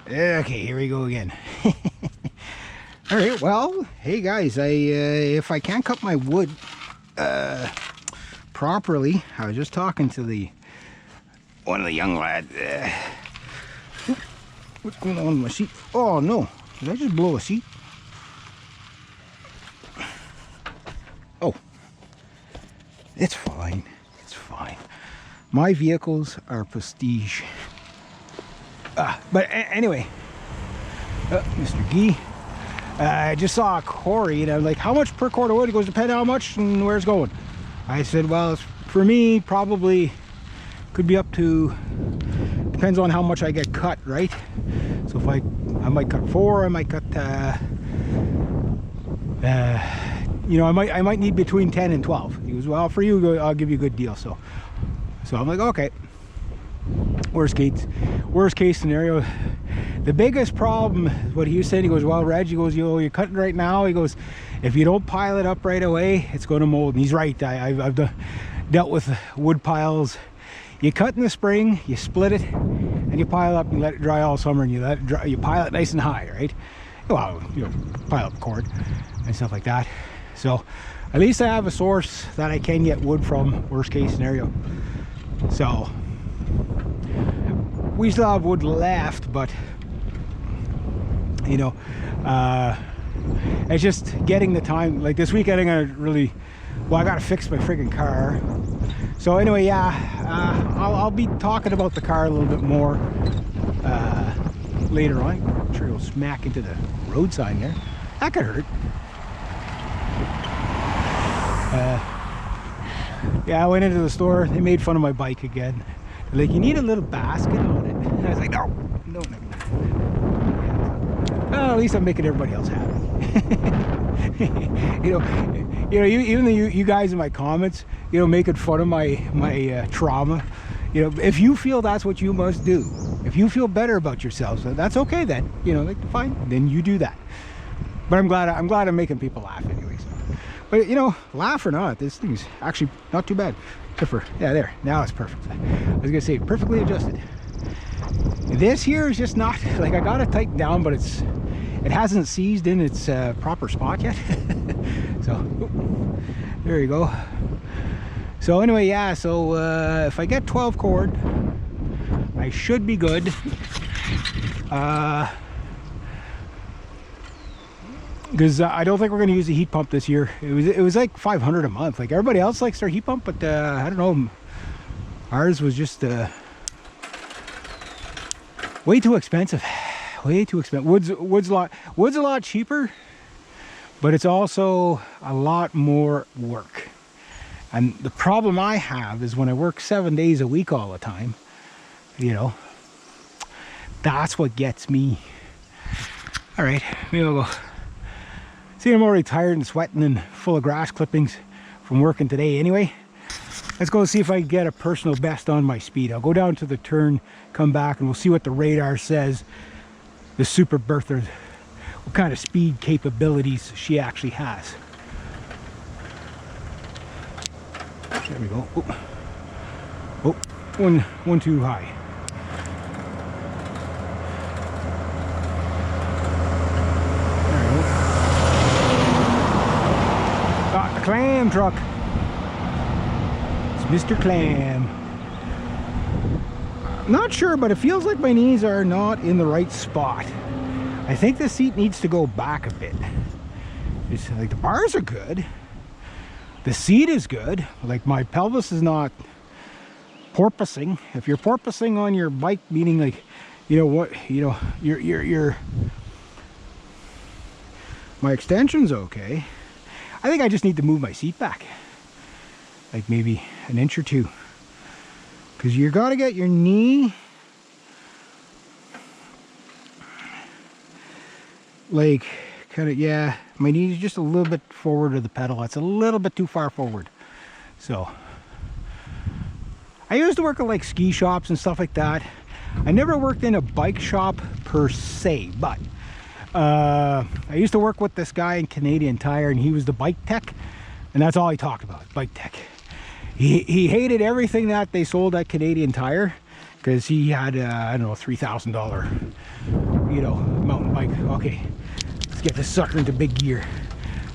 Okay, here we go again. All right, well, hey guys, if I can't cut my wood properly, I was just talking to one of the young lads. What's going on with my seat? Oh no, did I just blow a seat? Oh, it's fine, it's fine. My vehicles are prestige. But anyway, Mr. Gee, I just saw a quarry and I'm like, how much per cord of wood? He goes, depending on how much and where it's going. I said, well, for me, probably could be up to, depends on how much I get cut, right? So if I might cut 4, I might cut, you know, I might need between 10 and 12. He goes, well, for you, I'll give you a good deal. So I'm like, okay. Worst case scenario. The biggest problem is what he was saying. He goes, well, Reg, he goes, you're cutting right now. He goes, if you don't pile it up right away, it's going to mold. And he's right. I've dealt with wood piles. You cut in the spring, you split it, and you pile up and you let it dry all summer, and you let it dry, you pile it nice and high, right? Well, you know, pile up cord and stuff like that. So at least I have a source that I can get wood from, worst case scenario. So we still have wood left, but you know, it's just getting the time. Like this weekend I'm gonna really, well, I gotta fix my friggin' car. So anyway, yeah, I'll be talking about the car a little bit more later on. I'm sure it'll smack into the road sign there. That could hurt. Yeah, I went into the store. They made fun of my bike again. They're like, you need a little basket on it. And I was like, no. Well, at least I'm making everybody else happy. you know, even you guys in my comments, you know, making fun of my trauma. You know, if you feel that's what you must do, if you feel better about yourselves, that's okay then. You know, like fine, then you do that. But I'm glad I'm making people laugh anyways. But you know, laugh or not, this thing's actually not too bad. Except for, yeah, there, now it's perfect. I was gonna say perfectly adjusted. This here is just not, like, I got it tightened down, but it hasn't seized in its proper spot yet. So there you go. So anyway, yeah, so if I get 12 cord, I should be good. Because I don't think we're going to use a heat pump this year. It was like $500 a month. Like everybody else likes their heat pump, but I don't know. Ours was just way too expensive. Way too expensive. Wood's a lot cheaper, but it's also a lot more work. And the problem I have is when I work 7 days a week all the time, you know, that's what gets me. All right, maybe I'll go. See, I'm already tired and sweating and full of grass clippings from working today anyway. Let's go see if I can get a personal best on my speed. I'll go down to the turn, come back, and we'll see what the radar says. The Super Bertha, what kind of speed capabilities she actually has. There we go. Oh, one too high. Clam truck. It's Mr. Clam. Not sure, but it feels like my knees are not in the right spot. I think the seat needs to go back a bit. It's like the bars are good. The seat is good. Like my pelvis is not porpoising. If you're porpoising on your bike, meaning like, you know what, you know, your my extension's okay. I think I just need to move my seat back, like maybe an inch or two, because you got to get your knee like kind of, yeah, my knee is just a little bit forward of the pedal. That's a little bit too far forward. So I used to work at like ski shops and stuff like that. I never worked in a bike shop per se, but I used to work with this guy in Canadian Tire, and he was the bike tech, and that's all he talked about, bike tech. He hated everything that they sold at Canadian Tire because he had I don't know, $3,000 you know, mountain bike. Okay, let's get this sucker into big gear.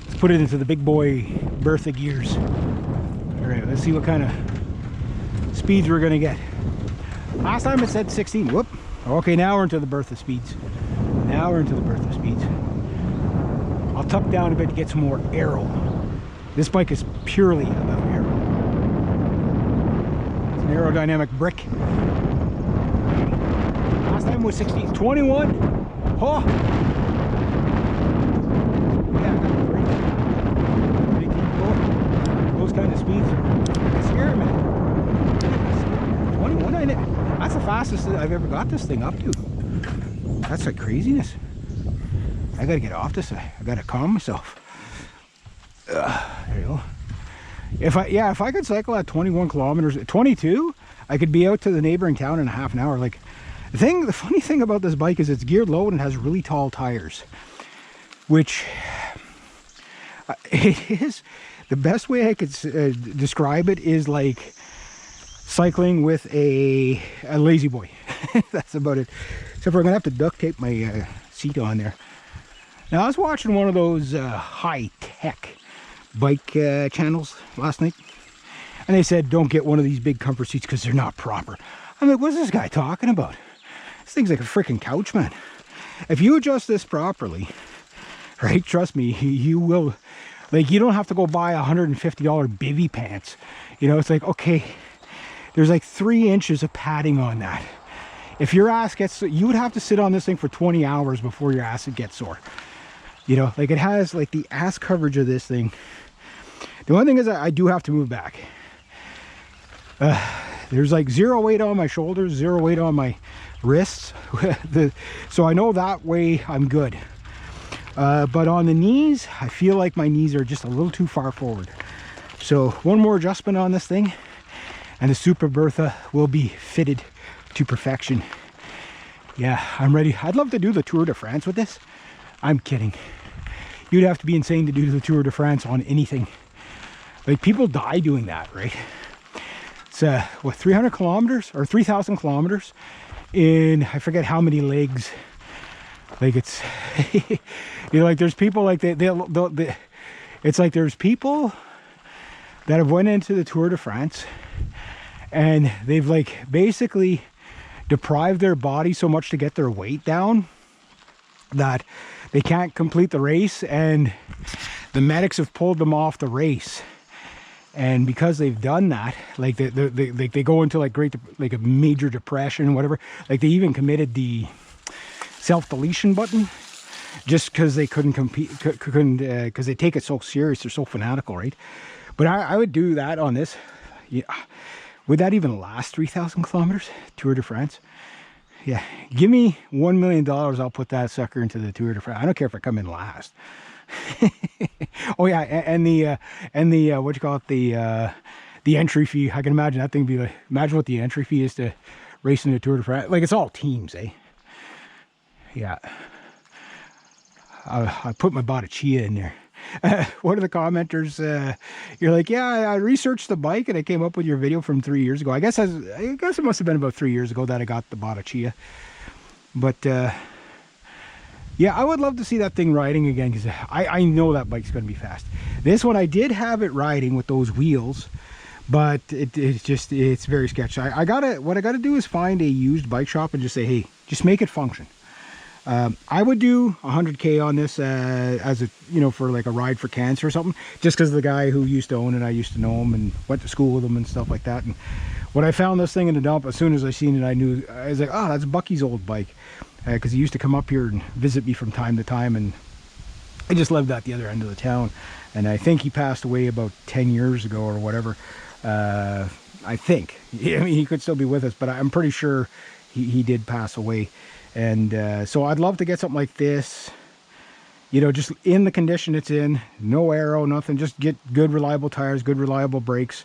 Let's put it into the big boy Bertha gears. All right, let's see what kind of speeds we're gonna get. Last time it said 16. Whoop. Okay, now we're into the Bertha speeds. Now we're into the Bertha speeds. I'll tuck down a bit to get some more aero. This bike is purely about aero. It's an aerodynamic brick. Last time was 16. 21. Oh! Yeah, those kind of speeds are scary, man. 21, ain't it? That's the fastest that I've ever got this thing up to. That's like craziness. I gotta get off this. I gotta calm myself. There you go. If I could cycle at 21 kilometers, 22, I could be out to the neighboring town in a half an hour. Like the funny thing about this bike is it's geared low and it has really tall tires, which it is the best way I could describe it is like cycling with a lazy boy. That's about it. Except for I'm gonna have to duct tape my seat on there. Now I was watching one of those high-tech bike channels last night, and they said don't get one of these big comfort seats because they're not proper. I'm like, what's this guy talking about? This thing's like a freaking couch, man. If you adjust this properly, right, trust me, you will, like, you don't have to go buy $150 bivy pants. You know, it's like, okay, there's like 3 inches of padding on that. If your ass gets, you would have to sit on this thing for 20 hours before your ass would get sore. You know, like it has like the ass coverage of this thing. The one thing is I do have to move back. There's like 0 weight on my shoulders, 0 weight on my wrists. So I know that way I'm good. But on the knees, I feel like my knees are just a little too far forward. So one more adjustment on this thing and the Super Bertha will be fitted to perfection. Yeah, I'm ready. I'd love to do the Tour de France with this. I'm kidding. You'd have to be insane to do the Tour de France on anything. Like, people die doing that, right? It's what, 300 kilometers or 3,000 kilometers in I forget how many legs. Like, it's you know, like there's people like they it's like there's people that have went into the Tour de France and they've like basically deprived their body so much to get their weight down that they can't complete the race, and the medics have pulled them off the race. And because they've done that, like they go into like a major depression, whatever. Like they even committed the self-deletion button just because they couldn't compete, because they take it so serious. They're so fanatical, right? But I would do that on this. Yeah. Would that even last 3,000 kilometers, Tour de France? Yeah, give me $1 million, I'll put that sucker into the Tour de France. I don't care if I come in last. Oh yeah, and the what you call it, the entry fee. I can imagine that thing be like, imagine what the entry fee is to race in the Tour de France. Like, it's all teams, eh? Yeah. I put my Bada Chia in there. One of the commenters, you're like, yeah, I researched the bike and I came up with your video from 3 years ago. I guess it must have been about 3 years ago that I got the Bada Chia. But yeah, I would love to see that thing riding again, because I know that bike's going to be fast. This one, I did have it riding with those wheels, but it's very sketchy. What I gotta do is find a used bike shop and just say, hey, just make it function. I would do 100K on this as a, you know, for like a ride for cancer or something, just because the guy who used to own it, I used to know him and went to school with him and stuff like that. And when I found this thing in the dump, as soon as I seen it, I knew, I was like, oh, that's Bucky's old bike, because he used to come up here and visit me from time to time, and I just lived at the other end of the town. And I think he passed away about 10 years ago or whatever. I think, I mean, he could still be with us, but I'm pretty sure he did pass away. And so I'd love to get something like this, you know, just in the condition it's in, no aero, nothing, just get good reliable tires, good reliable brakes,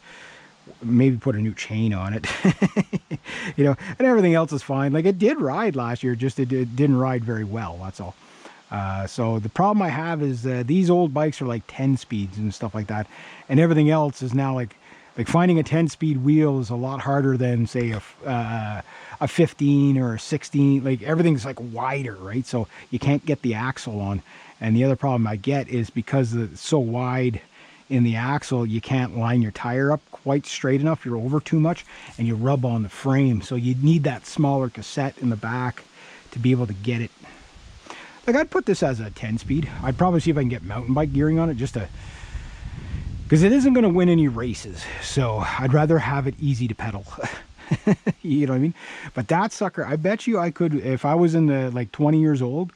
maybe put a new chain on it. You know, and everything else is fine. Like, it did ride last year, just it didn't ride very well, that's all. So the problem I have is these old bikes are like 10 speeds and stuff like that, and everything else is now like finding a 10-speed wheel is a lot harder than, say, a a 15 or a 16, like everything's like wider, right? So you can't get the axle on. And the other problem I get is because it's so wide in the axle, you can't line your tire up quite straight enough. You're over too much and you rub on the frame. So you need that smaller cassette in the back to be able to get it. Like, I'd put this as a 10-speed. I'd probably see if I can get mountain bike gearing on it, just to, because it isn't going to win any races. So I'd rather have it easy to pedal. You know what I mean? But that sucker, I bet you I could, if I was in the like 20 years old,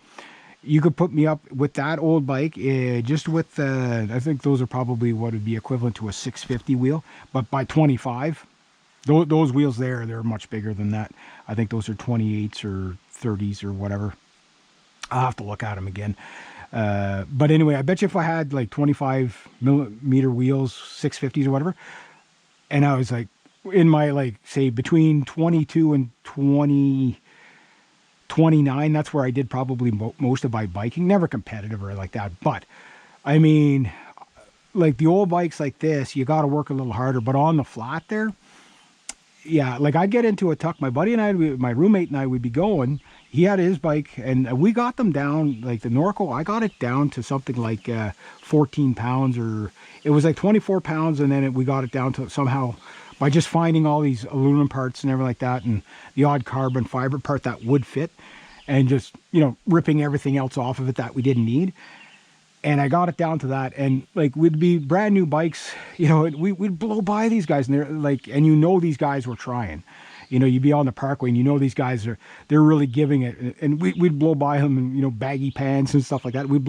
you could put me up with that old bike, just with, I think those are probably what would be equivalent to a 650 wheel. But by 25, those wheels there, they're much bigger than that. I think those are 28s or 30s or whatever. I'll have to look at them again. But anyway, I bet you if I had like 25 millimeter wheels, 650s or whatever, and I was like in my, like, say between 22 and 29, that's where I did probably most of my biking. Never competitive or like that. But I mean, like the old bikes like this, you got to work a little harder. But on the flat there, yeah, like I'd get into a tuck. My buddy and I, my roommate and I would be going. He had his bike, and we got them down, like the Norco, I got it down to something like 14 pounds, or it was like 24 pounds, and then we got it down to somehow by just finding all these aluminum parts and everything like that, and the odd carbon fiber part that would fit, and just, you know, ripping everything else off of it that we didn't need. And I got it down to that, and like we'd be brand new bikes, you know, we'd blow by these guys, and they're like, and you know, these guys were trying. You know, you'd be on the parkway and you know these guys they're really giving it, and we'd blow by them in, you know, baggy pants and stuff like that. We'd blow